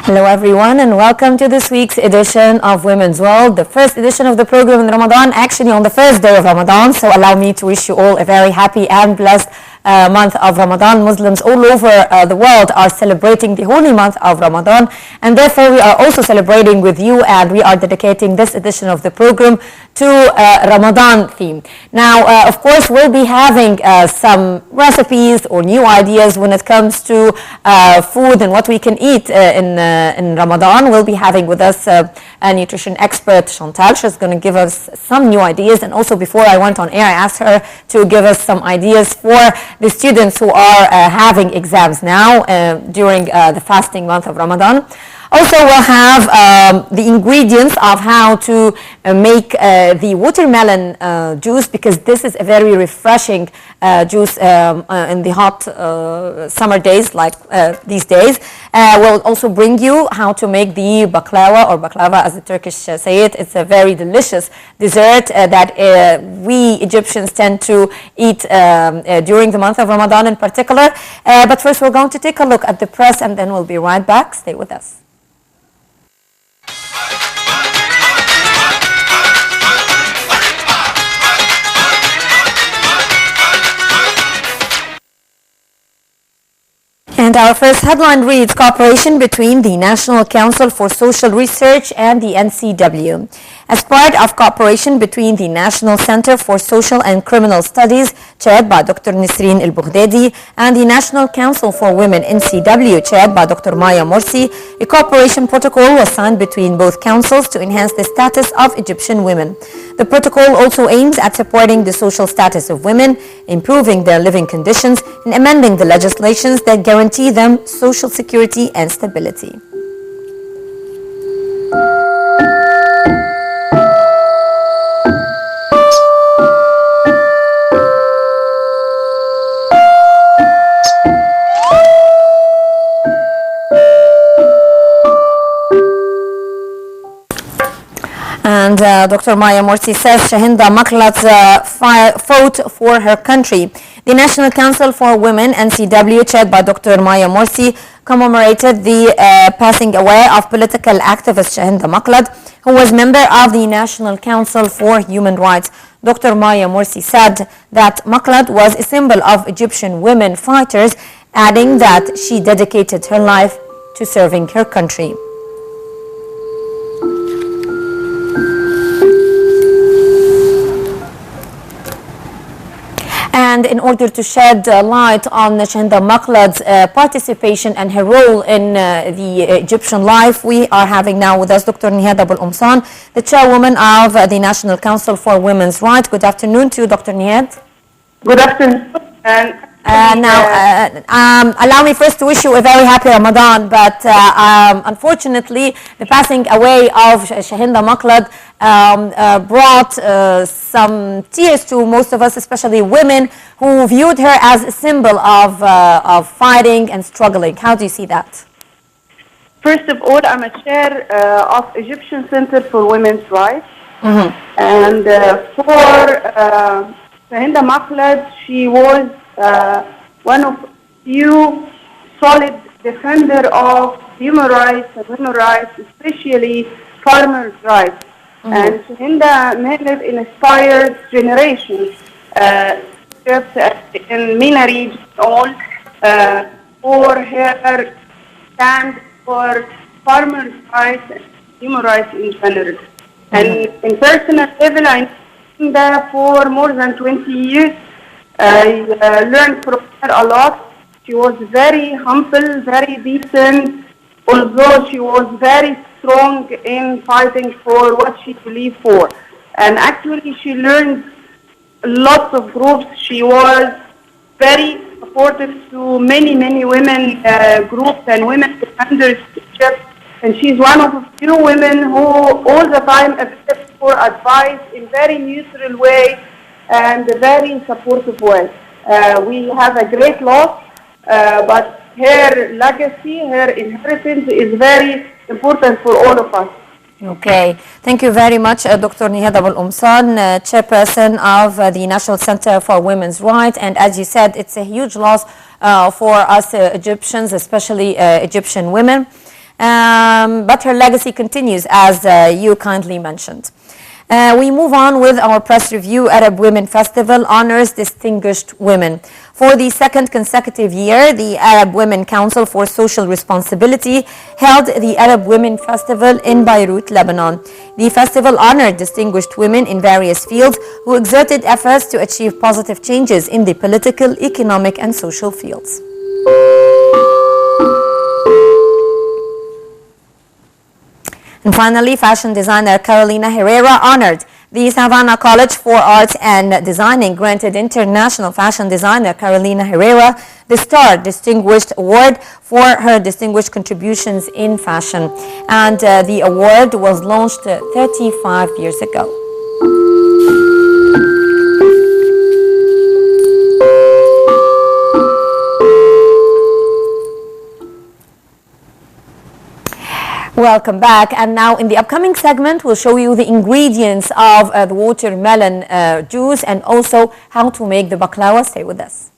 Hello everyone and welcome to this week's edition of Women's World, the first edition of the program in Ramadan, actually on the first day of Ramadan. So allow me to wish you all a very happy and blessed month of Ramadan. Muslims all over the world are celebrating the holy month of Ramadan, and therefore we are also celebrating with you, and we are dedicating this edition of the program to Ramadan theme. Now, of course, we'll be having some recipes or new ideas when it comes to food and what we can eat in Ramadan. We'll be having with us a nutrition expert, Chantal. She's going to give us some new ideas, and also before I went on air, I asked her to give us some ideas for the students who are having exams now during the fasting month of Ramadan. Also, we'll have the ingredients of how to make the watermelon juice, because this is a very refreshing juice in the hot summer days like these days. We'll also bring you how to make the baklava, or baklava as the Turkish say it. It's a very delicious dessert that we Egyptians tend to eat during the month of Ramadan in particular. But first we're going to take a look at the press, and then we'll be right back. Stay with us. And our first headline reads, cooperation between the National Council for Social Research and the NCW. As part of cooperation between the National Center for Social and Criminal Studies, chaired by Dr. Nisreen El-Bughdadi, and the National Council for Women, NCW, chaired by Dr. Maya Morsi, a cooperation protocol was signed between both councils to enhance the status of Egyptian women. The protocol also aims at supporting the social status of women, improving their living conditions, and amending the legislations that guarantee them social security and stability. And Dr. Maya Morsi says Shahinda Maklat's fought for her country. The National Council for Women, NCW, chaired by Dr. Maya Morsi, commemorated the passing away of political activist Shahinda Maklat, who was member of the National Council for Human Rights. Dr. Maya Morsi said that Maklat was a symbol of Egyptian women fighters, adding that she dedicated her life to serving her country. And in order to shed light on Shahinda Maklat's participation and her role in the Egyptian life, we are having now with us Dr. Nihad Abul Umsan, the chairwoman of the National Council for Women's Rights. Good afternoon to you, Dr. Nihad. Good afternoon. Allow me first to wish you a very happy Ramadan, but unfortunately the passing away of Shahinda Maklat brought some tears to most of us, especially women who viewed her as a symbol of fighting and struggling. How do you see that? First of all, I'm a chair of Egyptian Center for Women's Rights. And for Shahinda Maklat, she was one of few solid defender of human rights and women's rights, especially farmers' rights. And Shahinda may have inspired generations in MENA region all for her stand for farmers' rights and human rights in general. And in personal level, I know that for more than 20 years, I learned from her a lot. She was very humble, very decent, although she was very strong in fighting for what she believed for. And actually she learned lots of groups. She was very supportive to many women groups and women defenders. And she's one of a few women who all the time accept for advice in very neutral way and a very supportive way. We have a great loss, but her legacy, her inheritance is very important for all of us. Okay, thank you very much, Dr. Nihad Abul Umsan, chairperson of the National Center for Women's Rights. And as you said, it's a huge loss for us Egyptians, especially Egyptian women. but her legacy continues, as you kindly mentioned. We move on with our press review. Arab Women Festival honors distinguished women. For the second consecutive year, the Arab Women Council for Social Responsibility held the Arab Women Festival in Beirut, Lebanon. The festival honored distinguished women in various fields who exerted efforts to achieve positive changes in the political, economic, and social fields. And finally, fashion designer Carolina Herrera honored. The Savannah College for Arts and Designing granted international fashion designer Carolina Herrera the Star Distinguished Award for her distinguished contributions in fashion. And the award was launched 35 years ago. Welcome back, and now in the upcoming segment we'll show you the ingredients of the watermelon juice and also how to make the baklawa. Stay with us.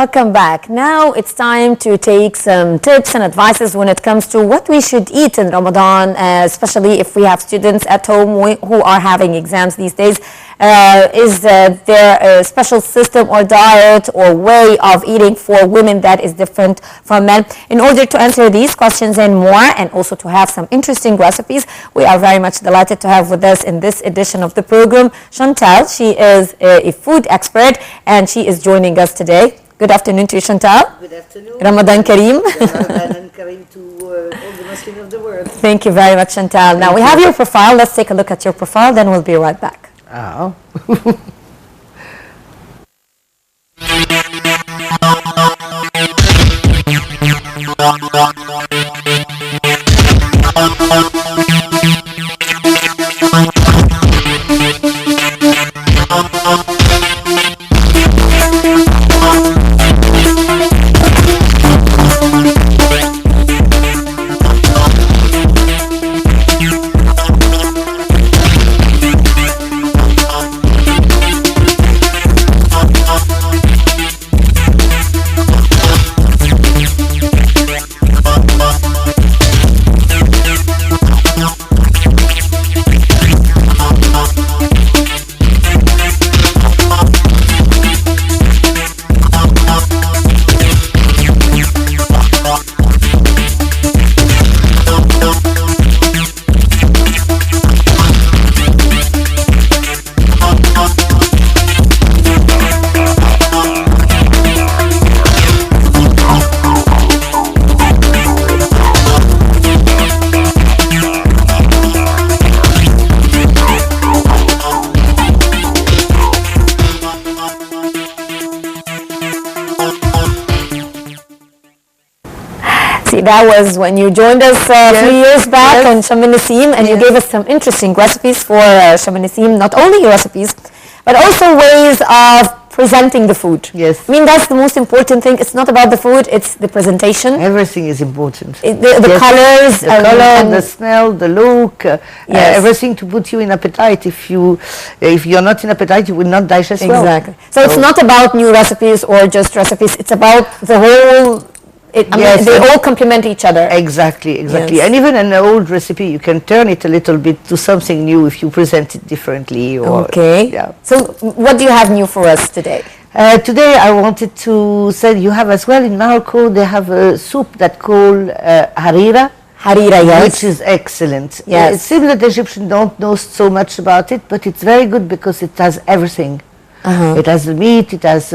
Welcome back. Now it's time to take some tips and advices when it comes to what we should eat in Ramadan, especially if we have students at home who are having exams these days. Is there a special system or diet or way of eating for women that is different from men? In order to answer these questions and more, and also to have some interesting recipes, we are very much delighted to have with us in this edition of the program Chantal. She is a food expert and she is joining us today. Good afternoon to you, Chantal. Good afternoon. Ramadan Kareem. Ramadan Kareem to all the Muslims of the world. Thank you very much, Chantal. Now we have your profile. Let's take a look at your profile, then we'll be right back. Oh. That was when you joined us a few years back on Sham Nassim, and you gave us some interesting recipes for Sham Nassim. Not only recipes, but also ways of presenting the food. Yes. I mean, that's the most important thing. It's not about the food, it's the presentation. Everything is important. The colors. The color, the smell, the look, everything to put you in appetite. If you're not in appetite, you will not digest well. Exactly. So it's not about new recipes or just recipes. It's about the whole... they all complement each other. Exactly. Yes. And even an old recipe, you can turn it a little bit to something new if you present it differently. Okay. Yeah. So what do you have new for us today? Today I wanted to say you have as well in Morocco, they have a soup that called harira. Harira, yes. Which is excellent. Yes. It seems that the Egyptians don't know so much about it, but it's very good because it has everything. It has the meat, it has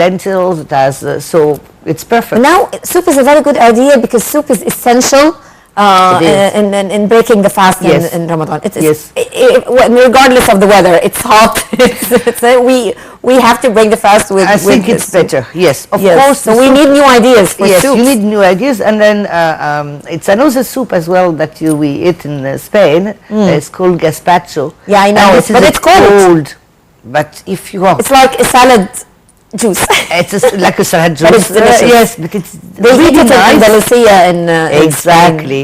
lentils, it has so it's perfect. Now, soup is a very good idea because soup is essential in breaking the fast in Ramadan. Regardless of the weather, it's hot. We have to break the fast with. I think it's better. Yes, of course. So we need new ideas for soups. Yes, you need new ideas, and then it's another soup as well that we eat in Spain. It's called gazpacho. Yeah, I know, but it's cold. But if you are... It's like a salad juice. It's like a salad juice. But it's delicious. Yes, but it's they really eat it nice. in Andalusia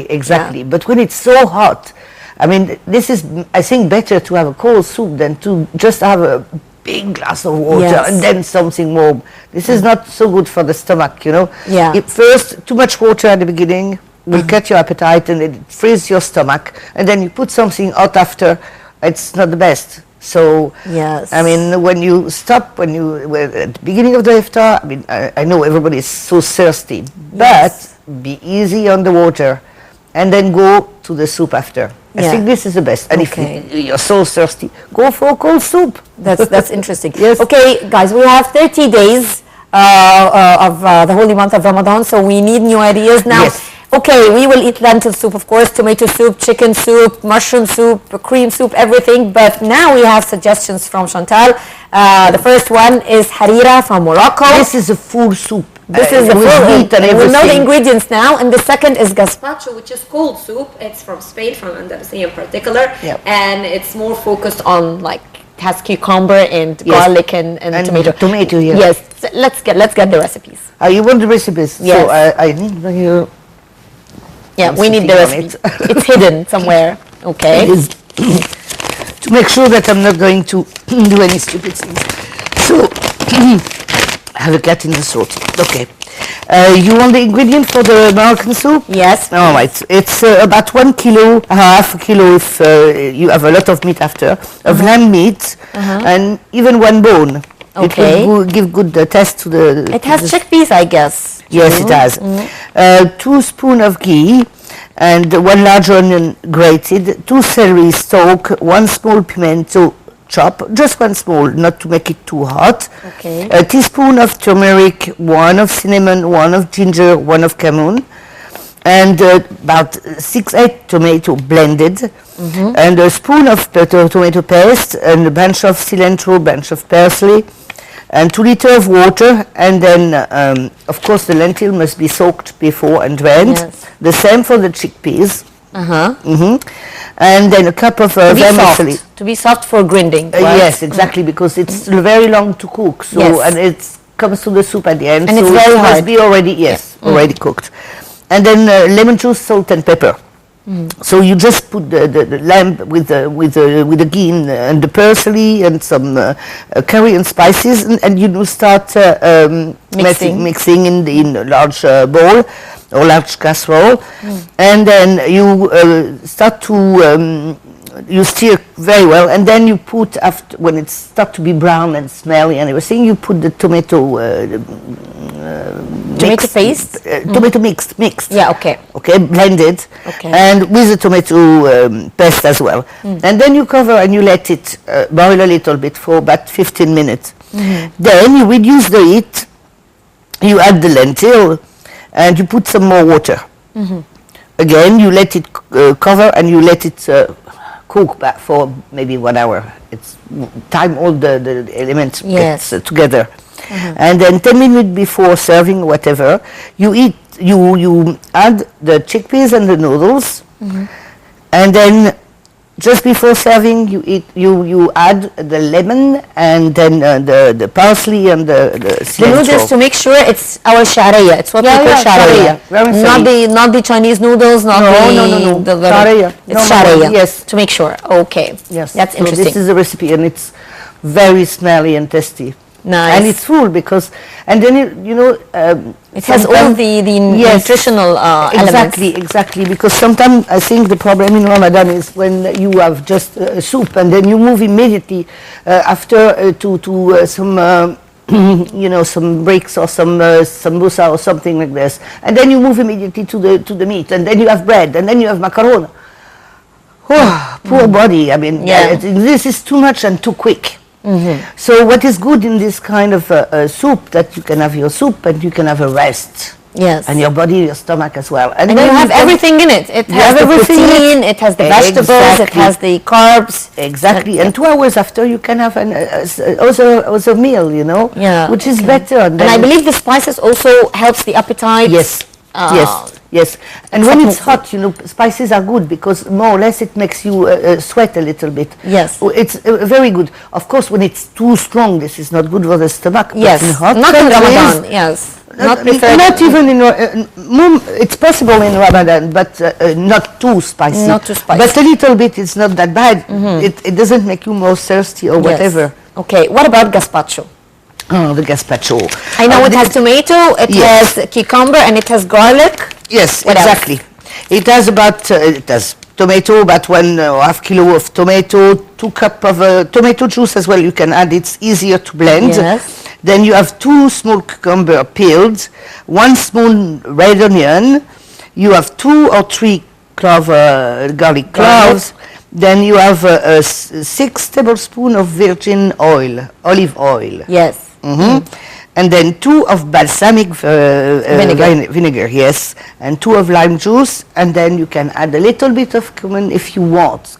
Exactly. Yeah. But when it's so hot, I mean, this is, I think, better to have a cold soup than to just have a big glass of water and then something warm. This is not so good for the stomach, you know. Yeah. First, too much water at the beginning will cut your appetite and it frees your stomach. And then you put something hot after, it's not the best. So, I mean, when you stop, at the beginning of the iftar, I mean, I know everybody is so thirsty, but be easy on the water and then go to the soup after. I think this is the best. And if you're so thirsty, go for a cold soup. That's interesting. Yes. Okay, guys, we have 30 days of the holy month of Ramadan, so we need new ideas now. Yes. Okay, we will eat lentil soup, of course, tomato soup, chicken soup, mushroom soup, cream soup, everything. But now we have suggestions from Chantal. The first one is harira from Morocco. This is a full soup. This is a full meat and everything. We know the ingredients now. And the second is gazpacho, which is cold soup. It's from Spain, from Andalusia in particular. Yep. And it's more focused on has cucumber and garlic and tomato. Tomato, Yes. So let's get the recipes. You want the recipes? Yes. So I need here. Yeah, we need the recipe. It's hidden somewhere. Okay. It is to make sure that I'm not going to do any stupid things. So I have a cat in the throat. Okay. You want the ingredient for the Moroccan soup? Yes. All right. It's about 1 kilo, half a kilo if you have a lot of meat after, of lamb meat, and even 1 bone. Okay. It will give good taste to the... It has chickpeas, I guess. Yes, it has. 2 spoons of ghee, and 1 large onion grated, 2 celery stalk, 1 small pimento chop, just 1 small, not to make it too hot. Okay. A teaspoon of turmeric, 1 of cinnamon, 1 of ginger, 1 of cumin, and about 6-8 tomato blended, and a spoon of tomato paste, and a bunch of cilantro, bunch of parsley, and 2 liters of water, and then of course the lentil must be soaked before and drained. Yes. The same for the chickpeas. And then a cup of vermicelli. To be soft for grinding. Right? Yes, exactly, because it's very long to cook. So and it comes to the soup at the end. And so it's very it hard. must be already already cooked. And then lemon juice, salt, and pepper. So you just put the lamb with the ghee and the parsley and some curry and spices, and you start mixing in a large bowl or large casserole, and then you start to you stir very well, and then you put, after when it starts to be brown and smelly and everything, you put the tomato Tomato paste? Tomato mixed. Yeah, okay. Okay, blended, Okay. and with the tomato paste as well. And then you cover and you let it boil a little bit for about 15 minutes. Then you reduce the heat, you add the lentil, and you put some more water. Again, you let it cover and you let it cook back for maybe 1 hour. It's time all the elements gets together. And then 10 minutes before serving, whatever, you add the chickpeas and the noodles, and then just before serving, you add the lemon and then the parsley and the cilantro. The noodles, to make sure it's our shariya. It's what we call shariya. Not the Chinese noodles, not no. Shariya. It's shariya. Yes. To make sure. Okay. Yes. That's so interesting. This is the recipe, and it's very smelly and tasty. Nice. And it's full because, and then it has all the nutritional elements. Exactly. Because sometimes I think the problem in Ramadan is when you have just soup and then you move immediately after to some some bricks or some sambusa or something like this, and then you move immediately to the meat, and then you have bread, and then you have macaron. Oh, poor body. I mean, this is too much and too quick. So what is good in this kind of soup, that you can have your soup and you can have a rest. Yes. And your body, your stomach as well. And you have everything in it. It has the protein, it has the vegetables, it has the carbs. Exactly. And 2 hours after you can have also meal, which is better. And I believe the spices also helps the appetite. Yes. Yes. And when it's hot, spices are good because more or less it makes you sweat a little bit. Yes. It's very good. Of course, when it's too strong, this is not good for the stomach. Yes. But in hot not in Ramadan. Yes. Not even in it's possible in Ramadan, but not too spicy. Not too spicy. But a little bit, it's not that bad. It doesn't make you more thirsty or whatever. Okay. What about gazpacho? Oh, the gazpacho. I know it has tomato, it has cucumber, and it has garlic. Yes, what exactly. Else? It has about tomato, about 1.5 kilo of tomato, 2 cups of tomato juice as well. You can add; it's easier to blend. Yes. Then you have 2 small cucumber peeled, 1 spoon red onion. You have 2 or 3 garlic cloves. Then you have 6 tablespoons of virgin olive oil. Yes. And then 2 of balsamic vinegar, yes, and 2 of lime juice, and then you can add a little bit of cumin if you want,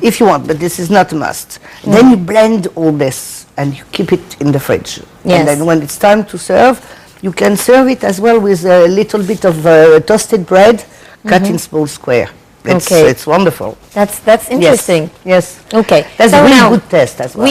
if you want, but this is not a must. Then you blend all this and you keep it in the fridge. Yes. And then when it's time to serve, you can serve it as well with a little bit of toasted bread cut in small square. It's wonderful. That's interesting. Yes. Okay. That's so a really now, good test as well.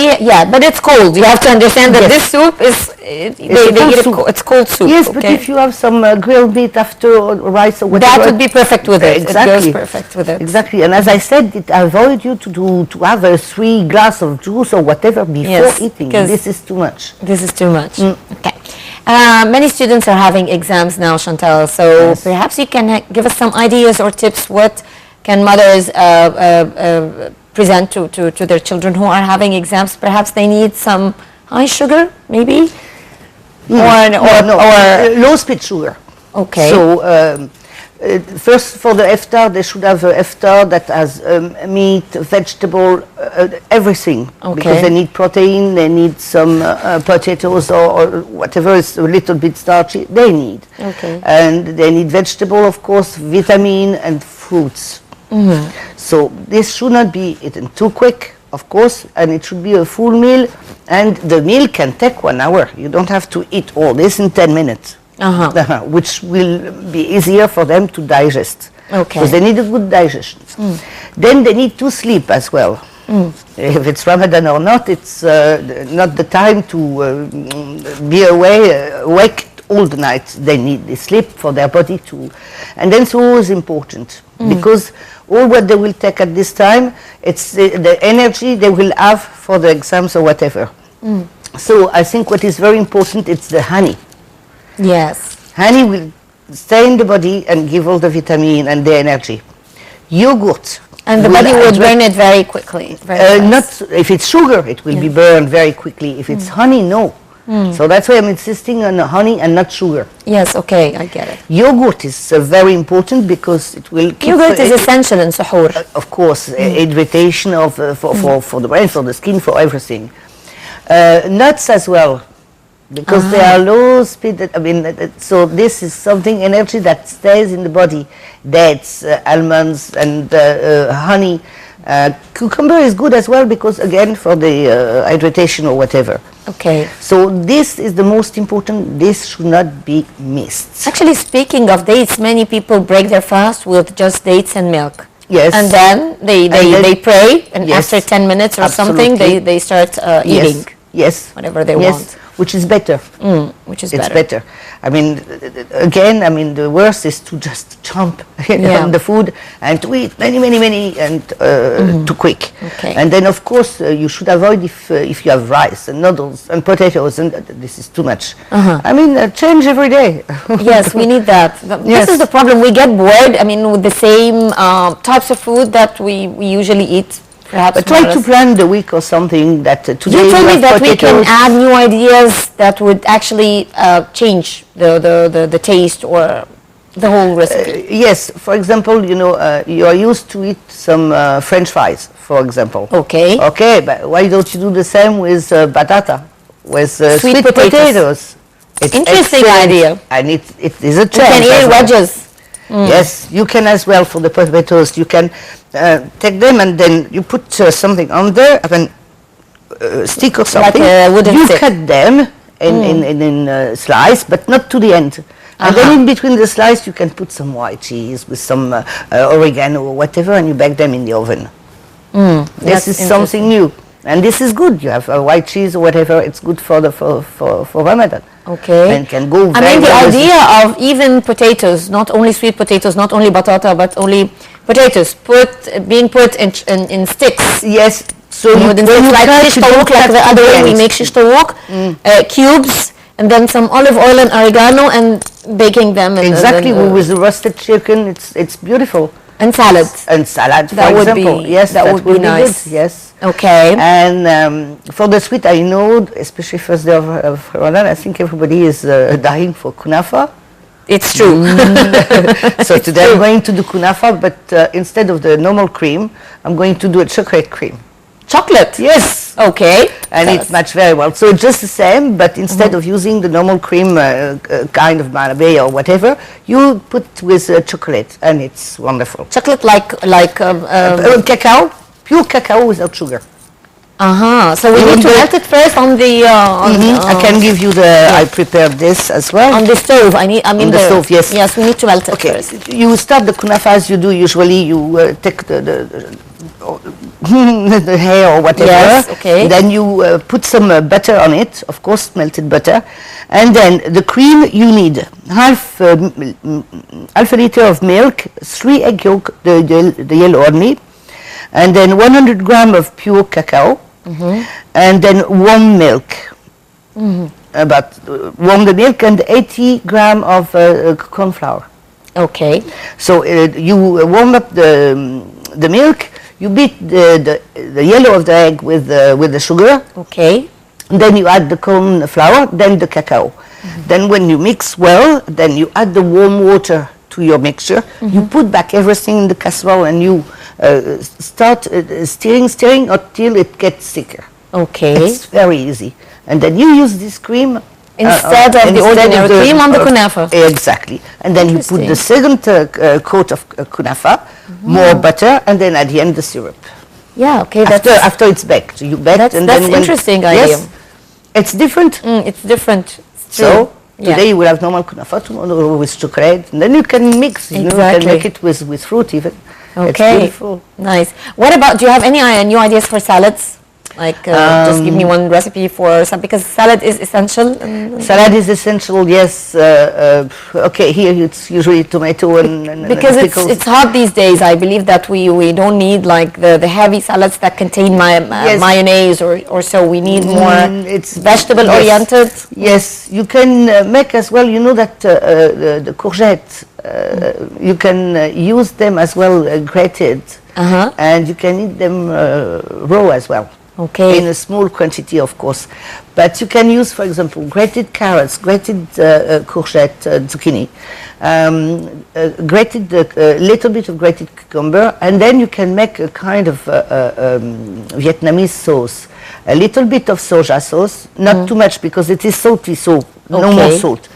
But it's cold. You have to understand that this soup is it's cold soup. Yes, but if you have some grilled meat after or rice or whatever, that would be perfect with it. Exactly. It goes perfect with it. Exactly. And as I said, it avoid you to have a 3 glass of juice or whatever before eating. This is too much. This is too much. Okay. Many students are having exams now, Chantal. So perhaps you can give us some ideas or tips. What can mothers present to their children who are having exams? Perhaps they need some high sugar, maybe, or low speed sugar. Okay. So first, for the iftar, they should have an iftar that has meat, vegetable, everything. Okay. Because they need protein, they need some potatoes or whatever is a little bit starchy. They need. Okay. And they need vegetable, of course, vitamin and fruits. So this should not be eaten too quick, of course, and it should be a full meal. And the meal can take 1 hour. You don't have to eat all this in 10 minutes. Which will be easier for them to digest. Okay. Because they need a good digestion. Then they need to sleep as well. If it's Ramadan or not, it's not the time to be awake all the night. They need the sleep for their body to. And then it's always important because all what they will take at this time, it's the energy they will have for the exams or whatever. So I think what is very important, it's the honey. Yes. Honey will stay in the body and give all the vitamin and the energy. Yogurt. And the body would burn it very quickly. Not if it's sugar, it will be burned very quickly. If it's honey, no. So that's why I'm insisting on honey and not sugar. Yes, okay, I get it. Yogurt is very important because it will keep... Yogurt is essential in suhoor. Of course, hydration for the brain, for the skin, for everything. Nuts as well. Because they are low speed, so this is something, energy that stays in the body. Dates, almonds and honey. Cucumber is good as well because, again, for the hydration or whatever. Okay. So this is the most important. This should not be missed. Actually, speaking of dates, many people break their fast with just dates and milk. Yes. And then they pray, and after 10 minutes or something, they start eating. Yes. Whatever they want. Which is better. Which is it's better. I mean, again, the worst is to just chomp on the food and to eat many and too quick. Okay. And then, of course, you should avoid if you have rice and noodles and potatoes, and this is too much. Change every day. Yes, we need that. This is the problem. We get bored, with the same types of food that we usually eat. Perhaps try to plan the week or something that today you told me that potatoes. We can add new ideas that would actually change the taste or the whole recipe. Yes, for example, you are used to eat some French fries, for example. Okay. Okay, but why don't you do the same with batata, with sweet potatoes? It's interesting idea. And it is a change. You can eat wedges. Yes, you can as well for the potatoes. You can take them and then you put something on there, stick or something. Like a wooden you stick. cut them in slice, but not to the end. And then in between the slice, you can put some white cheese with some oregano or whatever, and you bake them in the oven. This is something new. And this is good. You have white cheese or whatever. It's good for Ramadan. Okay. And can go the idea of even potatoes, not only sweet potatoes, not only batata, but only potatoes, being put in sticks. Yes. So you like shish tawuk, like the other way we make shish tawuk, cubes, and then some olive oil and oregano, and baking them. Exactly. With the roasted chicken, it's beautiful. And salad. And salad, for example. Yes, that would be nice. Good. Yes. Okay. And for the sweet, I know, especially first day of Ramadan, I think everybody is dying for kunafa. It's true. So today I'm going to do kunafa, but instead of the normal cream, I'm going to do a chocolate cream. Chocolate? Yes. Okay. And it matched very well. So it's just the same, but instead of using the normal cream kind of Malabé or whatever, you put with chocolate, and it's wonderful. Chocolate like cacao, pure cacao without sugar. So we need to melt it first on the. I can give you the. I prepared this as well. On the stove. I mean on the stove. Yes. Yes, we need to melt it first. You start the kunafa as you do usually. You take the hair or whatever. Yes. Okay. Then you put some butter on it. Of course, melted butter, and then the cream you need half a liter of milk, 3 egg yolk, the yellow only, and then 100 gram of pure cacao. And then warm milk. About warm the milk and 80 gram of corn flour. Okay. So you warm up the milk. You beat the yellow of the egg with the sugar. Okay. And then you add the corn flour, then the cacao. Then when you mix well, then you add the warm water to your mixture. You put back everything in the casserole and you start stirring until it gets thicker. Okay. It's very easy. And then you use this cream instead of the ordinary cream on the kunafa. Exactly. And then you put the second coat of kunafa, more butter, and then at the end the syrup. Yeah, okay. After it's baked. You bake that's, and that's then interesting idea. Yes, it's different. It's different. It's so today you will have normal kunafa, tomorrow with chocolate, and then you can mix. You can make it with fruit even. Okay. It's beautiful. Nice. What about, do you have any new ideas for salads? Like, just give me one recipe for some, because salad is essential. Salad is essential, yes. Okay, here it's usually tomato and because pickles. it's hot these days. I believe that we don't need like the heavy salads that contain mayonnaise or so. We need more it's vegetable oriented. Yes, you can make as well. You know that the courgette, you can use them as well grated, and you can eat them raw as well. Okay. In a small quantity, of course. But you can use, for example, grated carrots, grated courgette, zucchini, grated little bit of grated cucumber, and then you can make a kind of Vietnamese sauce. A little bit of soja sauce, not too much because it is salty, so no more salt.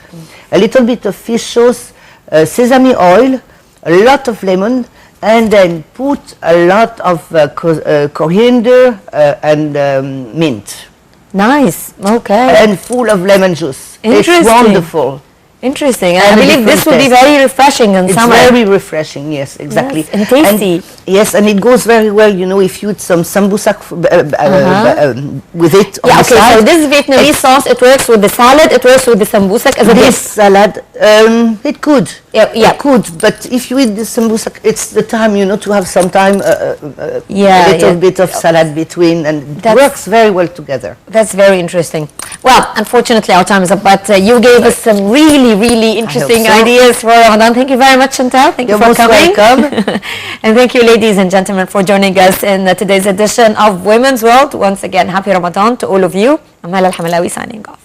A little bit of fish sauce, sesame oil, a lot of lemon, and then put a lot of coriander and mint. Nice. Okay. And full of lemon juice. Interesting. It's wonderful. Interesting. I believe this would be very refreshing in summer. It's very refreshing, yes, exactly. Yes, and tasty. Yes, and it goes very well, you know, if you eat some sambusak with it on the side. So this Vietnamese sauce, it works with the salad, it works with the sambusak as a dip. This salad, it could. Yeah. It could, but if you eat the sambusak, it's the time, you know, to have some time, a little bit of salad between, and it works very well together. That's very interesting. Well, unfortunately, our time is up, but you gave us some really interesting ideas for Ramadan. Thank you very much, Chantal. Thank you for coming. Welcome. And thank you, ladies and gentlemen, for joining us in today's edition of Women's World. Once again, happy Ramadan to all of you. Amal Al-Hamalawi signing off.